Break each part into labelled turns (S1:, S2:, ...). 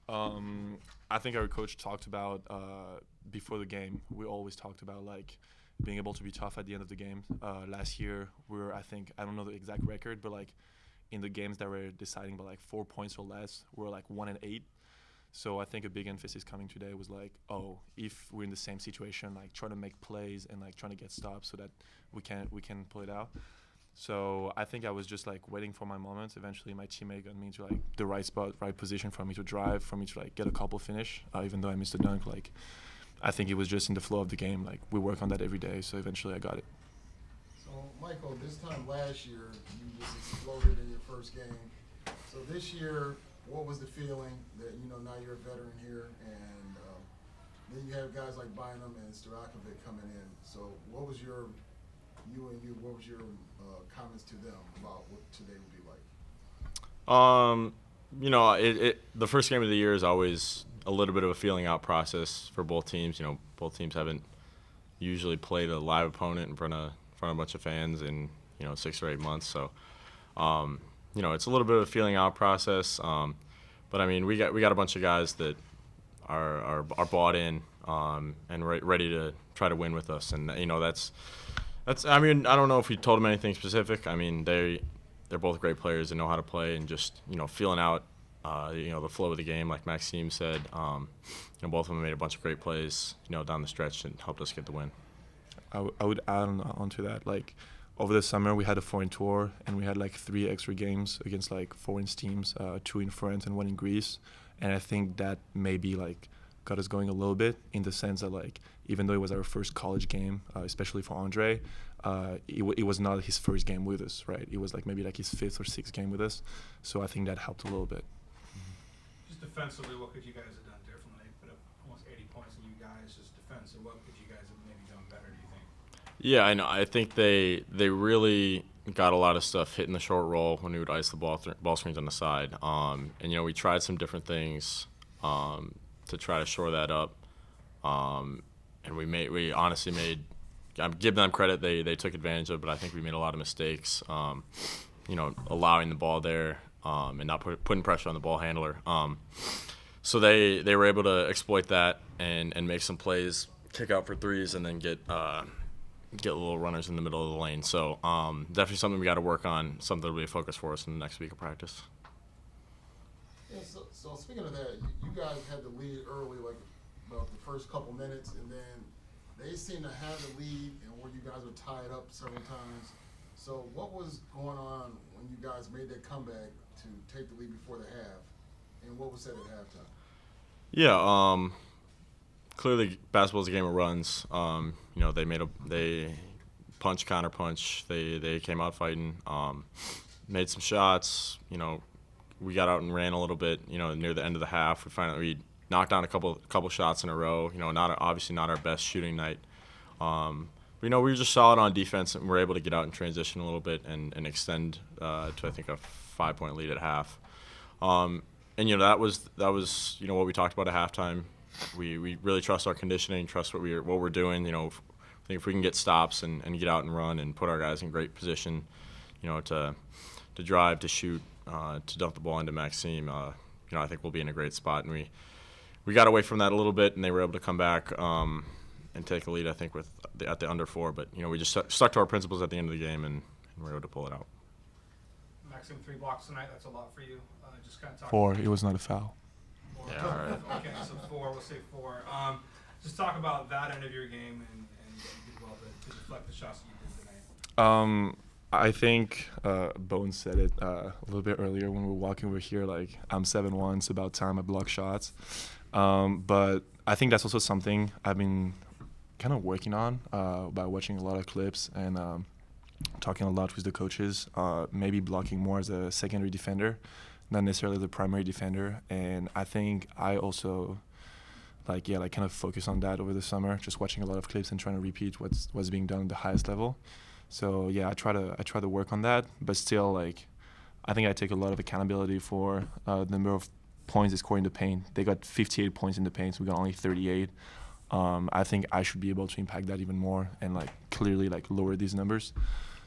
S1: I think our coach talked about before the game. We always talked about like being able to be tough at the end of the game. Last year, I don't know the exact record, but like in the games that were deciding by like 4 points or less, we're like 1-8. So I think a big emphasis coming today was like, oh, if we're in the same situation, like trying to make plays and like trying to get stops so that we can pull it out. So I think I was just like waiting for my moment. Eventually, my teammate got me to like the right spot, right position for me to drive, for me to like get a couple finish. Even though I missed a dunk, like I think it was just in the flow of the game. Like we work on that every day. So eventually, I got it.
S2: So, Michael, this time last year, you just exploded in your first game. So this year, what was the feeling that, now you're a veteran here, and then you have guys like Bynum and Stojakovic coming in. So what was your comments to them about what today would be like?
S3: The first game of the year is always a little bit of a feeling out process for both teams. Both teams haven't usually played a live opponent in front of a bunch of fans in 6 or 8 months. So, it's a little bit of a feeling out process. But I mean, we got a bunch of guys that are bought in and ready to try to win with us, and that's. I mean, I don't know if we told them anything specific. I mean, they're both great players and know how to play, and just feeling out the flow of the game, like Maxime said. Both of them made a bunch of great plays down the stretch and helped us get the win.
S1: I would add onto that, like over the summer we had a foreign tour and we had like 3 extra games against like foreign teams, 2 in France and 1 in Greece, and I think that maybe like got us going a little bit in the sense that like even though it was our first college game, especially for Andre, it was not his first game with us, right? It was like maybe like his 5th or 6th game with us, so I think that helped a little bit.
S4: Just defensively, what could you guys have done differently? Put up almost 80 points and you guys just defensive. What could you guys have maybe done better, do you think?
S3: Yeah, I know. I think they really got a lot of stuff hitting the short roll when we would ice the ball screens on the side. And we tried some different things to try to shore that up. And we honestly made. I'm giving them credit. They took advantage of it, but I think we made a lot of mistakes. Allowing the ball there and not putting pressure on the ball handler. So they were able to exploit that and make some plays, kick out for threes, and then get little runners in the middle of the lane. So definitely something we got to work on, something that will be a focus for us in the next week of practice.
S2: Yeah, so speaking of that, you guys had the lead early, like about the first couple minutes, and then they seemed to have the lead, and where you guys were tied up several times. So what was going on when you guys made that comeback to take the lead before the half, and what was said at halftime?
S3: Yeah, clearly basketball is a game of runs. They punch, counter punch. They came out fighting, made some shots. We got out and ran a little bit. Near the end of the half, we knocked down a couple shots in a row. Obviously not our best shooting night. But, we were just solid on defense, and we were able to get out and transition a little bit and extend to I think a 5-point lead at half. And that was what we talked about at halftime. We really trust our conditioning, trust what we're doing. I think if we can get stops and get out and run and put our guys in great position, to drive, to shoot, to dump the ball into Maxime, I think we'll be in a great spot. And we got away from that a little bit, and they were able to come back and take a lead, I think, at the under 4. But we just stuck to our principles at the end of the game, and we were able to pull it out.
S4: Maximum 3 blocks tonight. That's a lot for you. Just kind of talk.
S1: 4. It was not a foul.
S4: 4.
S3: Yeah, all right.
S4: Okay, so 4. We'll say 4. Just talk about that end of your game and you did well to deflect the shots that you did tonight.
S1: I think Bones said it a little bit earlier when we were walking over here. Like, I'm 7'1", it's about time I block shots. But I think that's also something I've been kind of working on by watching a lot of clips and talking a lot with the coaches. Maybe blocking more as a secondary defender, not necessarily the primary defender. And I think I also kind of focus on that over the summer, just watching a lot of clips and trying to repeat what's being done at the highest level. So yeah, I try to work on that, but still, I think I take a lot of accountability for the number of points they score in the paint. They got 58 points in the paint, so we got only 38. I think I should be able to impact that even more and clearly lower these numbers.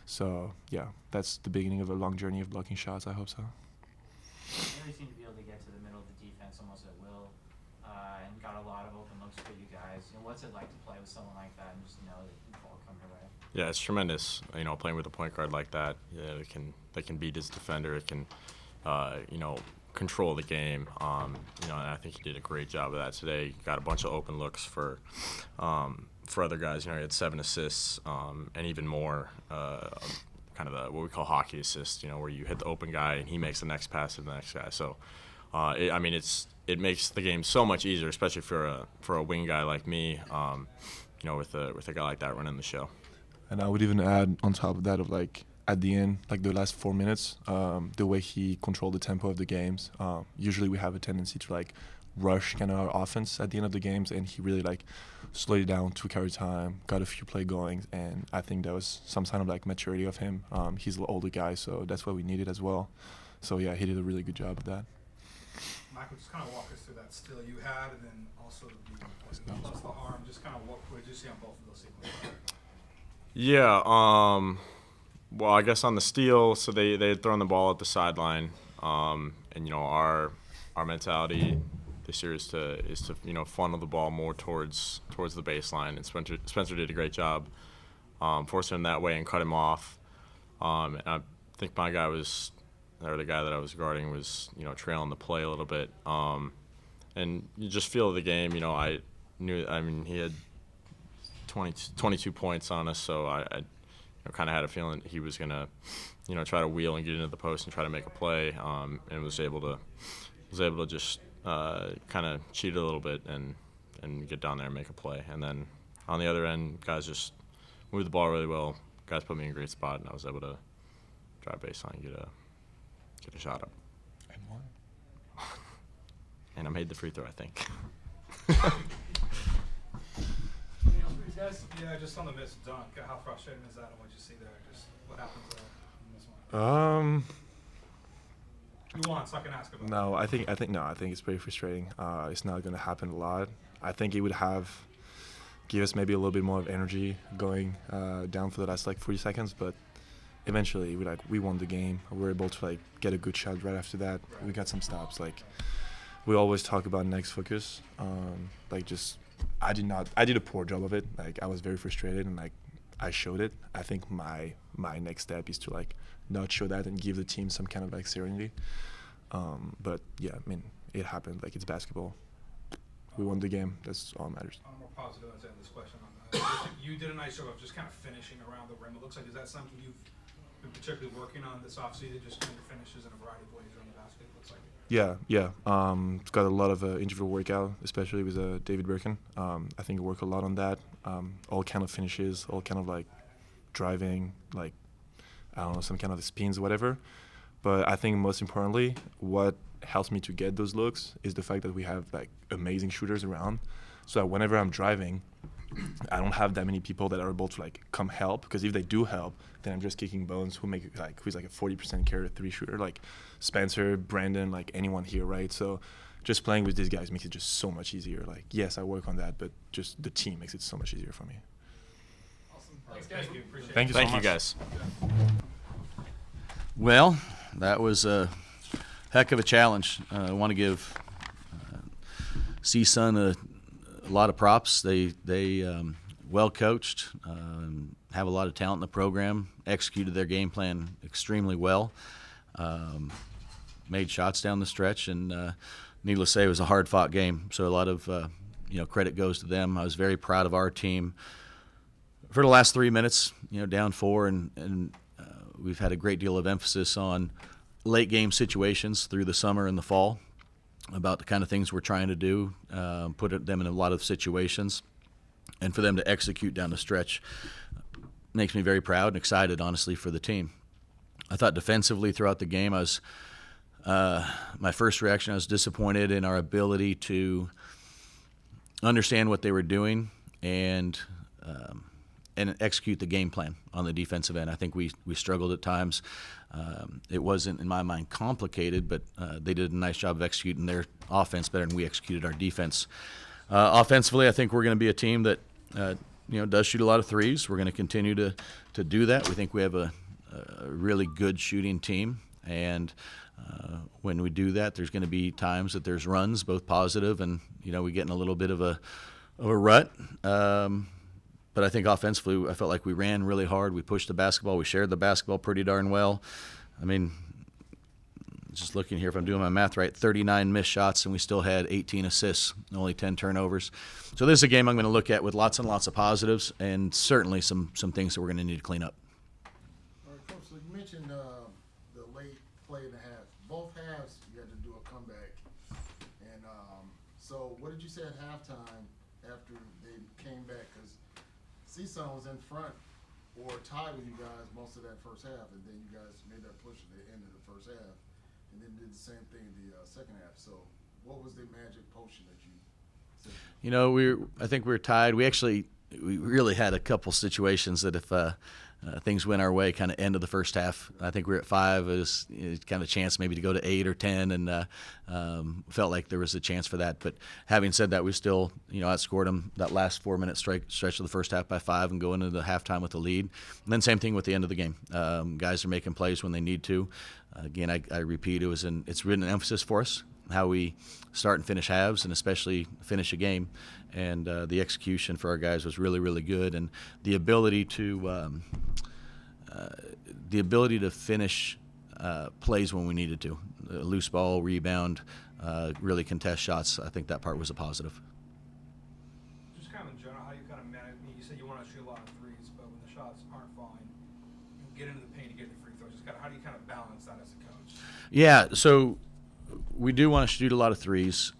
S1: So yeah, that's the beginning of a long journey of blocking shots. I hope so.
S5: You really seem to be able to get to the middle of the defense defense almost at will, and got a lot of open looks for you guys. What's it like to play with someone like that and just know that the ball come your way?
S3: Yeah, it's tremendous. Playing with a point guard like that, yeah, they can beat his defender. It can, control the game. And I think he did a great job of that today. Got a bunch of open looks for other guys. He had 7 assists, and even more, kind of what we call hockey assists. Where you hit the open guy and he makes the next pass to the next guy. So, it makes the game so much easier, especially for a wing guy like me. With a guy like that running the show.
S1: And I would even add on top of that, of at the end, the last 4 minutes, the way he controlled the tempo of the games. Usually we have a tendency to rush kind of our offense at the end of the games, and he really slowed it down, took our time, got a few play going, and I think that was some sign of maturity of him. He's an older guy, so that's what we needed as well. So yeah, he did a really good job of that.
S4: Michael, just kind of walk us through that steal you had, and then also plus the arm. Just kind of what did you see on both of those sequences?
S3: Yeah. Well, I guess on the steal, so they had thrown the ball at the sideline, and our mentality this year is to funnel the ball more towards the baseline, and Spencer did a great job forcing him that way and cut him off. And I think the guy that I was guarding was trailing the play a little bit, and you just feel the game. He had 22 points on us, so I kind of had a feeling he was gonna try to wheel and get into the post and try to make a play, and was able to just kind of cheat a little bit and get down there and make a play. And then on the other end, guys just moved the ball really well. Guys put me in a great spot, and I was able to drive baseline and get a shot up.
S1: And one.
S3: And I made the free throw, I think.
S4: Yeah, just on the missed dunk. How frustrating is that, and what you see there? Just what happens there in this one? You won, so I can ask about it.
S1: No, I think it's pretty frustrating. It's not going to happen a lot. I think it would give us maybe a little bit more of energy going down for the last 40 seconds, but eventually we won the game. We were able to get a good shot right after that. Right. We got some stops. We always talk about next focus. I did a poor job of it. I was very frustrated, and I showed it. I think my next step is to not show that and give the team some kind of serenity. But yeah, it happened. It's basketball. We won the game. That's all that matters.
S4: On a more positive note, this question on that. You did a nice job of just kind of finishing around the rim. It looks like, is that something you've been particularly working on this offseason, just kind of finishes in a variety of ways around the basket? It looks like it.
S1: Yeah. It's got a lot of individual workout, especially with David Birkin. I think we work a lot on that. All kind of finishes, all kind of driving, I don't know, some kind of spins, whatever. But I think most importantly, what helps me to get those looks is the fact that we have amazing shooters around. So that whenever I'm driving, I don't have that many people that are able to come help, because if they do help, then I'm just kicking Bones, who's a 40% carry 3 shooter, Spencer, Brandon, anyone here, right? So just playing with these guys makes it just so much easier. Yes, I work on that, but just the team makes it so much easier for me.
S4: Awesome. Thanks, guys. Thank you. Appreciate it.
S1: Thank you so much.
S3: Thank you, guys.
S6: Well, that was a heck of a challenge. I want to give CSUN a lot of props. They well coached, have a lot of talent in the program, executed their game plan extremely well, made shots down the stretch, and needless to say, it was a hard-fought game. So a lot of credit goes to them. I was very proud of our team. For the last 3 minutes, down 4, and we've had a great deal of emphasis on late game situations through the summer and the fall, about the kind of things we're trying to do, put them in a lot of situations, and for them to execute down the stretch makes me very proud and excited, honestly, for the team. I thought defensively throughout the game, my first reaction, I was disappointed in our ability to understand what they were doing and execute the game plan on the defensive end. I think we struggled at times. It wasn't, in my mind, complicated, but they did a nice job of executing their offense better than we executed our defense. Offensively, I think we're going to be a team that does shoot a lot of threes. We're going to continue to do that. We think we have a really good shooting team, And when we do that, there's going to be times that there's runs, both positive and, we get in a little bit of a rut. But I think offensively, I felt like we ran really hard. We pushed the basketball. We shared the basketball pretty darn well. I mean, just looking here, if I'm doing my math right, 39 missed shots, and we still had 18 assists, only 10 turnovers. So this is a game I'm going to look at with lots and lots of positives, and certainly some things that we're going to need to clean up.
S2: All right, Coach, so you mentioned the late play in the half. Both halves, you had to do a comeback. And so what did you say at halftime after they came back? Because CSUN was in front or tied with you guys most of that first half, and then you guys made that push at the end of the first half, and then did the same thing in the second half. So what was the magic potion that you said?
S6: I think we were tied. We really had a couple situations that if things went our way, kind of end of the first half. I think we were at 5. It was kind of a chance maybe to go to 8 or 10, and felt like there was a chance for that. But having said that, we still, outscored them that last 4-minute stretch of the first half by 5 and go into the halftime with the lead. And then same thing with the end of the game. Guys are making plays when they need to. Again, I repeat, it's really an emphasis for us how we start and finish halves, and especially finish a game. And the execution for our guys was really, really good, and the ability to finish plays when we needed to, loose ball, rebound, really contest shots. I think that part was a positive.
S4: Just kind of in general, how you kind of manage. You said you want to shoot a lot of threes, but when the shots aren't falling, you get into the paint to get the free throws. Just kind of how do you kind of balance that as a coach?
S6: Yeah, so we do want to shoot a lot of threes.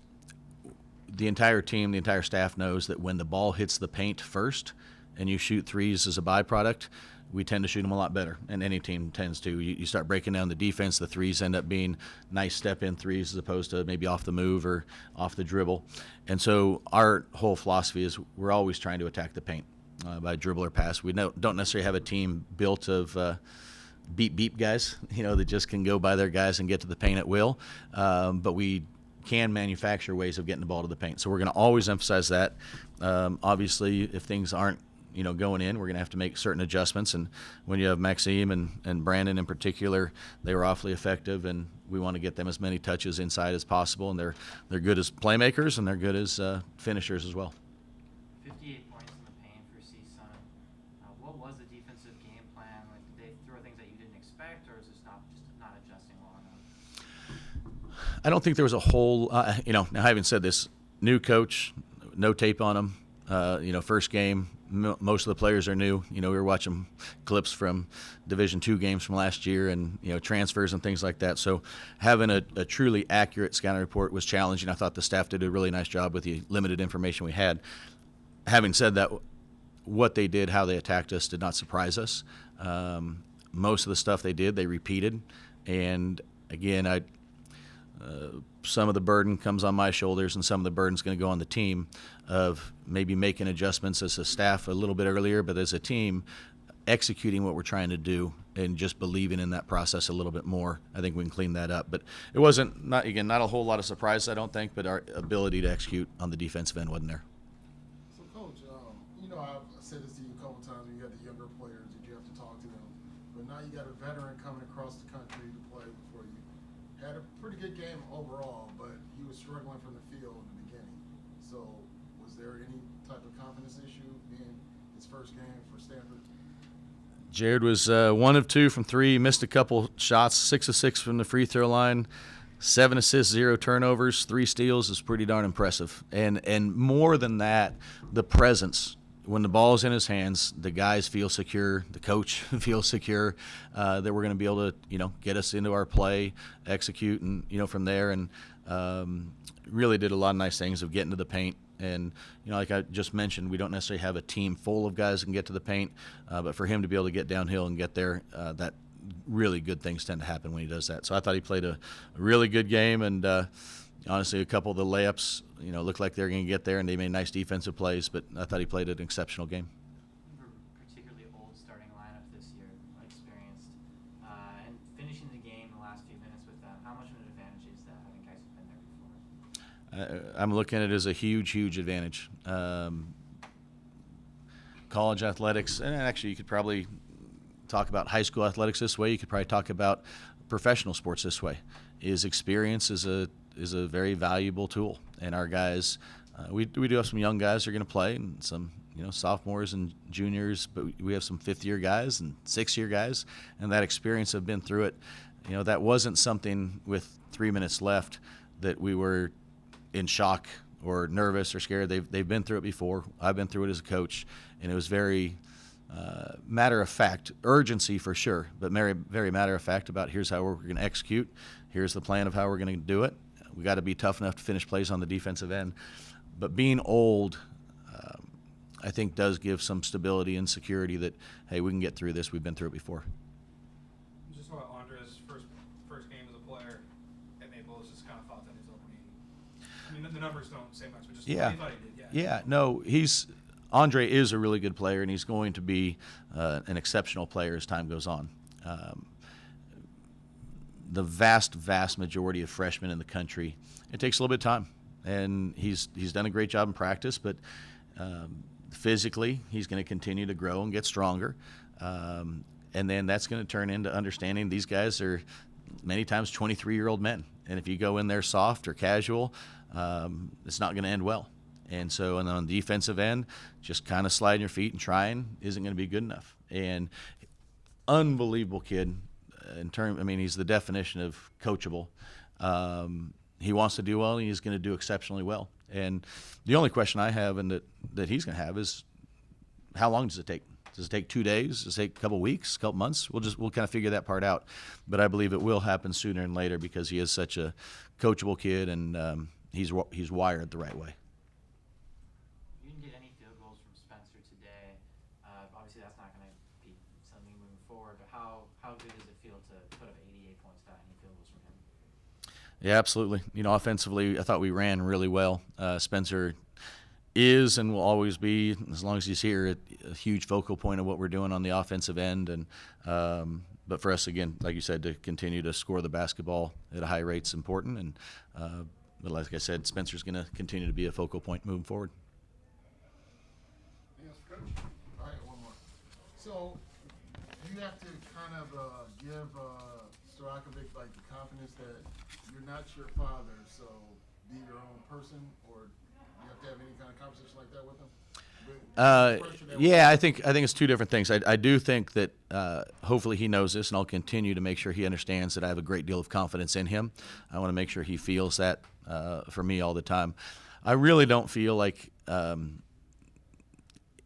S6: The entire team, the entire staff knows that when the ball hits the paint first and you shoot threes as a byproduct, we tend to shoot them a lot better, and any team tends to. You start breaking down the defense, the threes end up being nice step-in threes as opposed to maybe off the move or off the dribble. And so our whole philosophy is we're always trying to attack the paint by dribble or pass. We don't necessarily have a team built of beep guys, that just can go by their guys and get to the paint at will, but we can manufacture ways of getting the ball to the paint. So we're going to always emphasize that. Obviously, if things aren't going in, we're going to have to make certain adjustments. And when you have Maxime and Brandon in particular, they were awfully effective, and we want to get them as many touches inside as possible. And they're good as playmakers, and they're good as finishers as well.
S5: 58 points in the paint for CSUN. What was the defensive game plan? Like, did they throw things that you didn't expect, or is this not adjusting long enough?
S6: I don't think there was a whole, now having said this, new coach, no tape on him, first game, most of the players are new. We were watching clips from Division II games from last year and, transfers and things like that. So having a truly accurate scouting report was challenging. I thought the staff did a really nice job with the limited information we had. Having said that, what they did, how they attacked us, did not surprise us. Most of the stuff they did, they repeated. And, again, some of the burden comes on my shoulders, and some of the burden's going to go on the team of maybe making adjustments as a staff a little bit earlier, but as a team, executing what we're trying to do and just believing in that process a little bit more. I think we can clean that up. But it wasn't, not a whole lot of surprise, I don't think, but our ability to execute on the defensive end wasn't there.
S2: So, Coach, I've said this to you a couple times when you had the younger players that you have to talk to them, but now you got a veteran coming across the country to play before you. Had a pretty good game overall, but he was struggling from the field in the beginning. So was there any type of confidence issue in his first game for Stanford?
S6: Jerod was 1 of 2 from 3, missed a couple shots, 6 of 6 from the free throw line, 7 assists, 0 turnovers, 3 steals is pretty darn impressive. And more than that, the presence. When the ball's in his hands, the guys feel secure, the coach feels secure that we're going to be able to, get us into our play, execute, and, from there. And really did a lot of nice things of getting to the paint. And, like I just mentioned, we don't necessarily have a team full of guys that can get to the paint, but for him to be able to get downhill and get there, that really good things tend to happen when he does that. So I thought he played a really good game, and honestly, a couple of the layups, looked like they were going to get there, and they made nice defensive plays, but I thought he played an exceptional game.
S5: You were particularly old starting lineup this year, experienced, and finishing the game the last few minutes with them. How much of an advantage is that, having guys who've been there before?
S6: I'm looking at it as a huge, huge advantage. College athletics, and actually you could probably talk about high school athletics this way, you could probably talk about professional sports this way. Is experience is a very valuable tool, and our guys, we do have some young guys who are going to play, and some sophomores and juniors, but we have some fifth-year guys and sixth-year guys, and that experience have been through it. That wasn't something with 3 minutes left that we were in shock or nervous or scared. They've been through it before. I've been through it as a coach, and it was very matter of fact, urgency for sure, but very, very matter of fact about here's how we're going to execute. Here's the plan of how we're going to do it. We got to be tough enough to finish plays on the defensive end. But being old, I think, does give some stability and security that, hey, we can get through this. We've been through it before.
S4: Just about Andre's first game as a player at Maple, just kind of thought that his opening. I mean, the numbers don't say much, but just
S6: Yeah.
S4: what he thought he did.
S6: Yeah, no, Andre is a really good player, and he's going to be an exceptional player as time goes on. The vast majority of freshmen in the country, it takes a little bit of time, and he's done a great job in practice, but physically he's going to continue to grow and get stronger, and then that's going to turn into understanding these guys are many times 23-year-old men, and if you go in there soft or casual, it's not going to end well. And so, and on the defensive end, just kind of sliding your feet and trying isn't going to be good enough. And unbelievable kid. He's the definition of coachable. He wants to do well, and he's going to do exceptionally well. And the only question I have, and that he's going to have, is how long does it take? Does it take 2 days? Does it take a couple weeks, a couple months? We'll kind of figure that part out. But I believe it will happen sooner than later because he is such a coachable kid, and he's wired the right way.
S5: You didn't get any field goals from Spencer today. Obviously, that's not going to be something moving forward. But how good does it feel to put up 88 points without any field goals from him?
S6: Yeah, absolutely. Offensively, I thought we ran really well. Spencer is and will always be, as long as he's here, a huge focal point of what we're doing on the offensive end. And but for us, again, like you said, to continue to score the basketball at a high rate is important. And but like I said, Spencer's going to continue to be a focal point moving forward.
S2: Yes, Coach. All right, one more. So you have to kind of give Stojakovic like the confidence that you're not your father, so be your own person, or you have to have any kind of conversation like that with him?
S6: Yeah, I think it's two different things. I do think that hopefully he knows this, and I'll continue to make sure he understands that I have a great deal of confidence in him. I want to make sure he feels that for me all the time. I really don't feel like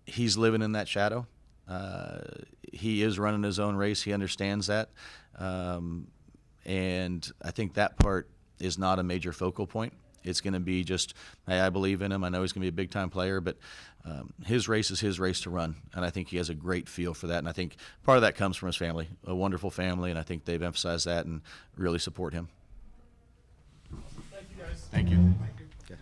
S6: he's living in that shadow. He is running his own race. He understands that. And I think that part is not a major focal point. It's going to be just, hey, I believe in him. I know he's going to be a big-time player, but his race is his race to run, and I think he has a great feel for that. And I think part of that comes from his family, a wonderful family, and I think they've emphasized that and really support him.
S2: Thank you, guys.
S6: Thank you.
S2: Thank you.
S6: Okay.